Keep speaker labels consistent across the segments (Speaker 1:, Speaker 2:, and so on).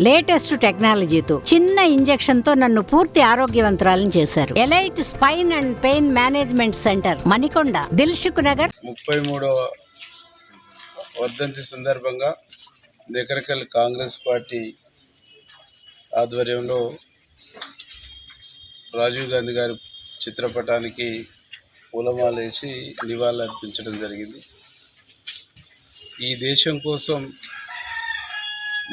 Speaker 1: Latest టెక్నాలజీతో చిన్న injection తో నన్ను పూర్తి ఆరోగ్యవంతురాలను చేశారు. Elite spine and pain management centre, Manikonda, Dilsukh Nagar.
Speaker 2: 33వ వర్ధంతి సందర్భంగా నకరికల్ కాంగ్రెస్ పార్టీ ఆధ్వర్యంలో రాజీవ్ గాంధీ గారి చిత్రపటానికి పూలమాలేసి నివాళులు అర్పించడం జరిగింది. ఈ దేశం కోసం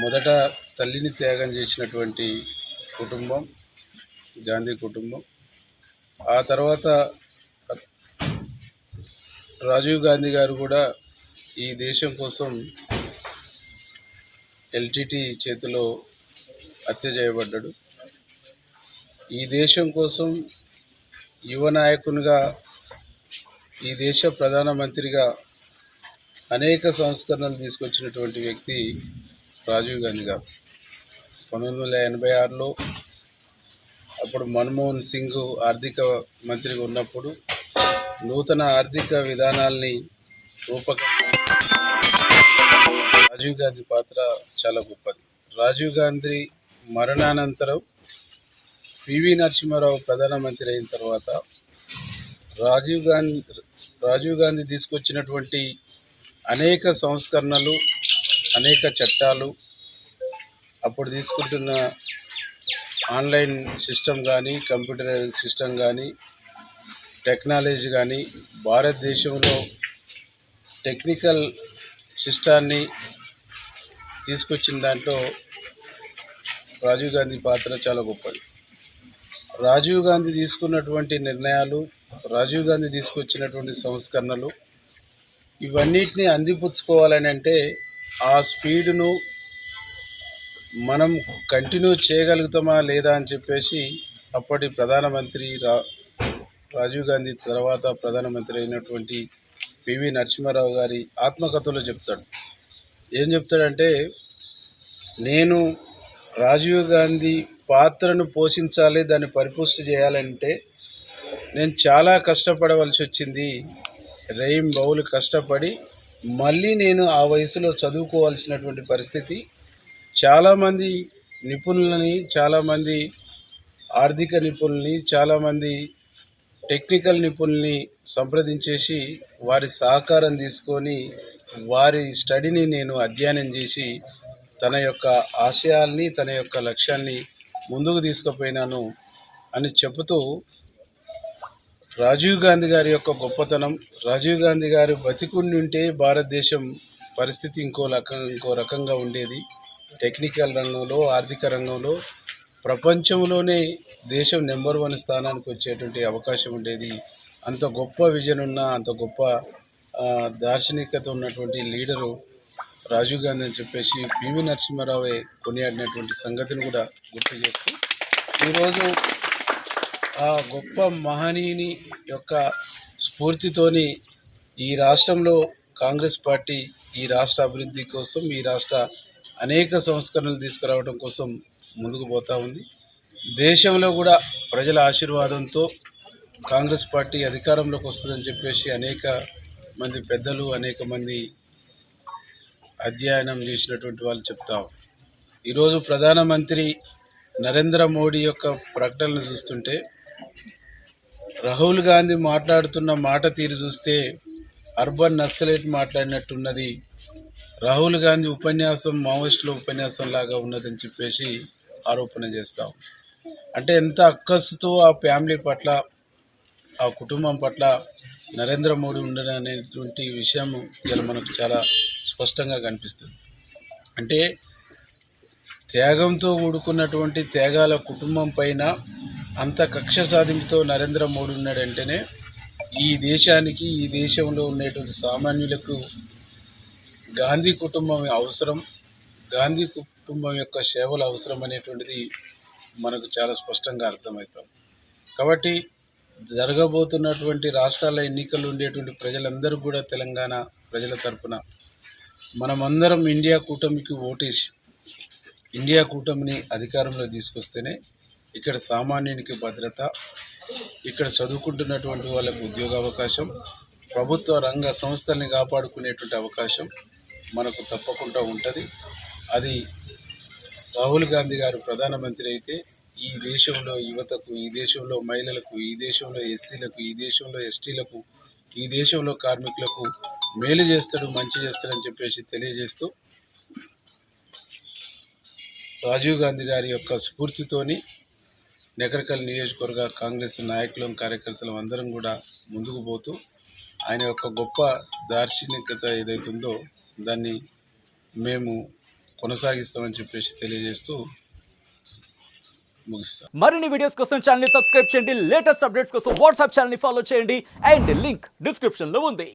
Speaker 2: మొదట తల్లిని త్యాగం చేసినటువంటి కుటుంబం గాంధీ కుటుంబం. ఆ తర్వాత రాజీవ్ గాంధీ గారు కూడా ఈ దేశం కోసం ఎల్టీటీ చేతిలో హత్య చేయబడ్డాడు. ఈ దేశం కోసం యువ నాయకునిగా, ఈ దేశ ప్రధానమంత్రిగా అనేక సంస్కరణలు తీసుకొచ్చినటువంటి వ్యక్తి రాజీవ్ గాంధీ గారు. 1986లో అప్పుడు మన్మోహన్ సింగ్ ఆర్థిక మంత్రిగా ఉన్నప్పుడు నూతన ఆర్థిక విధానాల్ని రాజీవ్ గాంధీ పాత్ర చాలా గొప్పది. రాజీవ్ గాంధీ మరణానంతరం పివి నరసింహారావు ప్రధానమంత్రి అయిన తర్వాత రాజీవ్ గాంధీ తీసుకొచ్చినటువంటి అనేక సంస్కరణలు, అనేక చట్టాలు, అప్పుడు తీసుకుంటున్న ఆన్లైన్ సిస్టమ్ కానీ, కంప్యూటర్ సిస్టమ్ కానీ, టెక్నాలజీ కానీ, భారతదేశంలో టెక్నికల్ సిస్టాన్ని తీసుకొచ్చిన దాంట్లో రాజీవ్ గాంధీ పాత్ర చాలా గొప్పది. రాజీవ్ గాంధీ తీసుకున్నటువంటి నిర్ణయాలు, రాజీవ్ గాంధీ తీసుకొచ్చినటువంటి సంస్కరణలు, ఇవన్నిటిని అందిపుచ్చుకోవాలని అంటే ఆ స్పీడ్ను మనం కంటిన్యూ చేయగలుగుతామా లేదా అని చెప్పేసి అప్పటి ప్రధానమంత్రి రాజీవ్ గాంధీ తర్వాత ప్రధానమంత్రి అయినటువంటి పివి నరసింహారావు గారి ఆత్మకథలో చెప్తాడు. ఏం చెప్తాడంటే, నేను రాజీవ్ గాంధీ పాత్రను పోషించాలి, దాన్ని పరిపుష్టి చేయాలంటే నేను చాలా కష్టపడవలసి వచ్చింది. రేయిం బౌలు కష్టపడి మళ్ళీ నేను ఆ వయసులో చదువుకోవాల్సినటువంటి పరిస్థితి. చాలామంది నిపుణులని, చాలామంది ఆర్థిక నిపుణుల్ని, చాలామంది టెక్నికల్ నిపుణుల్ని సంప్రదించేసి వారి సహకారం తీసుకొని వారి స్టడీని నేను అధ్యయనం చేసి తన యొక్క ఆశయాల్ని, తన యొక్క లక్ష్యాన్ని ముందుకు తీసుకుపోయినాను అని చెబుతూ రాజీవ్ గాంధీ గారి యొక్క గొప్పతనం, రాజీవ్ గాంధీ గారు బతికుండి ఉంటే భారతదేశం పరిస్థితి ఇంకో రకంగా ఉండేది. టెక్నికల్ రంగంలో, ఆర్థిక రంగంలో ప్రపంచంలోనే దేశం నెంబర్ 1 స్థానానికి వచ్చేటువంటి అవకాశం ఉండేది. అంత గొప్ప విజన్ ఉన్న, అంత గొప్ప దార్శనికత ఉన్నటువంటి లీడరు రాజీవ్ గాంధీ అని చెప్పేసి పివి నరసింహారావే కొనియాడినటువంటి సంగతిని కూడా గుర్తు చేస్తూ, ఈరోజు ఆ గొప్ప మహనీయుని యొక్క స్ఫూర్తితోని ఈ రాష్ట్రంలో కాంగ్రెస్ పార్టీ ఈ రాష్ట్ర అభివృద్ధి కోసం, ఈ రాష్ట్ర అనేక సంస్కరణలు తీసుకురావడం కోసం ముందుకు పోతూ ఉంది. దేశంలో కూడా ప్రజల ఆశీర్వాదంతో కాంగ్రెస్ పార్టీ అధికారంలోకి వస్తుందని చెప్పేసి అనేక మంది పెద్దలు, అనేక మంది అధ్యయనం చేసినటువంటి వాళ్ళు చెప్తాం. ఈరోజు ప్రధానమంత్రి నరేంద్ర మోడీ యొక్క ప్రకటనలు చూస్తుంటే, రాహుల్ గాంధీ మాట్లాడుతున్న మాట తీరు చూస్తే అర్బన్ నక్సలైట్ మాట్లాడినట్టున్నది. రాహుల్ గాంధీ ఉపన్యాసం మావోయిస్టుల ఉపన్యాసం లాగా ఉన్నదని చెప్పేసి ఆరోపణ చేస్తాం. అంటే ఎంత అక్కసుతో ఆ ఫ్యామిలీ పట్ల, ఆ కుటుంబం పట్ల నరేంద్ర మోడీ ఉండదనేటువంటి విషయం ఇలా మనకు చాలా స్పష్టంగా కనిపిస్తుంది. అంటే త్యాగంతో కూడుకున్నటువంటి త్యాగాల కుటుంబం పైన అంత కక్ష సాధింపుతో నరేంద్ర మోడీ ఉన్నాడంటేనే ఈ దేశానికి, ఈ దేశంలో ఉండేటువంటి సామాన్యులకు గాంధీ కుటుంబం అవసరం, గాంధీ కుటుంబం యొక్క సేవలు అవసరం అనేటువంటిది మనకు చాలా స్పష్టంగా అర్థమవుతాం. కాబట్టి జరగబోతున్నటువంటి రాష్ట్రాల ఎన్నికలు ఉండేటువంటి ప్రజలందరూ కూడా తెలంగాణ ప్రజల తరపున మనమందరం ఇండియా కూటమికి ఓటేసి ఇండియా కూటమిని అధికారంలో తీసుకొస్తేనే ఇక్కడ సామాన్యునికి భద్రత, ఇక్కడ చదువుకుంటున్నటువంటి వాళ్ళకు ఉద్యోగ అవకాశం, ప్రభుత్వ రంగ సంస్థల్ని కాపాడుకునేటువంటి అవకాశం మనకు తప్పకుండా ఉంటుంది. అది రాహుల్ గాంధీ గారు ప్రధానమంత్రి అయితే ఈ దేశంలో యువతకు, ఈ దేశంలో మహిళలకు, ఈ దేశంలో ఎస్సీలకు, ఈ దేశంలో ఎస్టీలకు, ఈ దేశంలో కార్మికులకు మేలు చేస్తాడు, మంచి చేస్తాడని చెప్పేసి తెలియజేస్తూ రాజీవ్ గాంధీ గారి యొక్క స్ఫూర్తితోని నకరికల్ నియోజకవర్గ కాంగ్రెస్ నాయకులం, కార్యకర్తలం అందరం కూడా ముందుకు పోతూ ఆయన యొక్క గొప్ప దార్శనికత ఏదైతుందో దాన్ని మేము కొనసాగిస్తామని చెప్పేసి తెలియజేస్తూ ముగిస్తాం.
Speaker 3: మరిన్ని వీడియోస్ కోసం ఛానల్ ని సబ్స్క్రైబ్ చేయండి, లేటెస్ట్ అప్డేట్స్ కోసం వాట్సాప్ ఛానల్ ని ఫాలో చేయండి అండ్ లింక్ డిస్క్రిప్షన్ లో ఉంది.